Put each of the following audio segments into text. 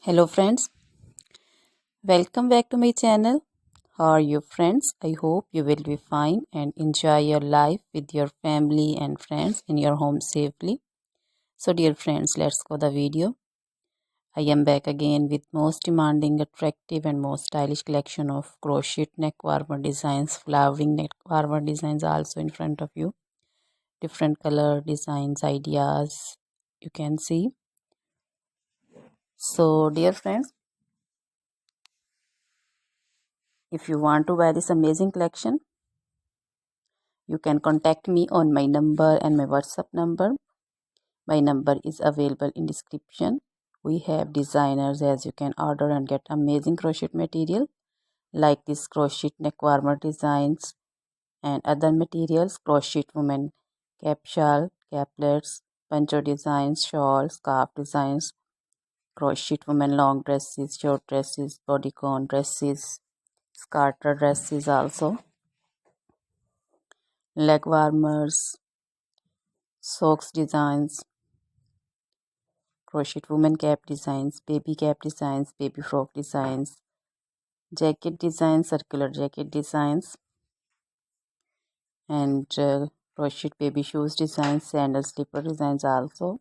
Hello friends, welcome back to my channel. How are you friends? I hope you will be fine and enjoy your life with your family and friends in your home safely. So dear friends, let's go the video. I am back again with most demanding, attractive and most stylish collection of crochet neck warmer designs, flowering neck warmer designs also in front of you. Different color designs, ideas you can see. So dear friends, if you want to buy this amazing collection, you can contact me on my number and my WhatsApp number. My number is available in description. We have designers as you can order and get amazing crochet material like this crochet neck warmer designs and other materials, crochet women cap shawl, caplets, poncho designs, shawls, scarf designs, crochet women long dresses, short dresses, bodycon dresses, scarter dresses also, leg warmers, socks designs, crochet woman cap designs, baby cap designs, baby frock designs, jacket designs, circular jacket designs, and crochet baby shoes designs, sandal slipper designs also.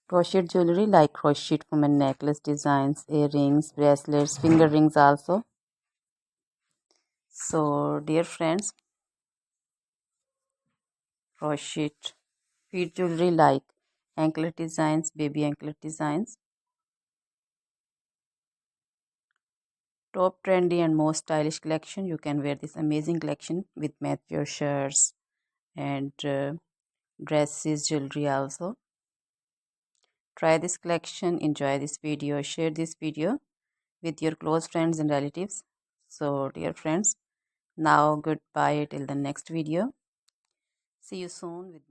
Crochet jewelry like crochet woman necklace designs, earrings, bracelets, finger rings also. So dear friends, crochet feet jewelry like anklet designs, baby anklet designs. Top trendy and most stylish collection. You can wear this amazing collection with match your shirts and dresses, jewelry also. Try this collection, enjoy this video, share this video with your close friends and relatives. So dear friends, now goodbye till the next video. See you soon with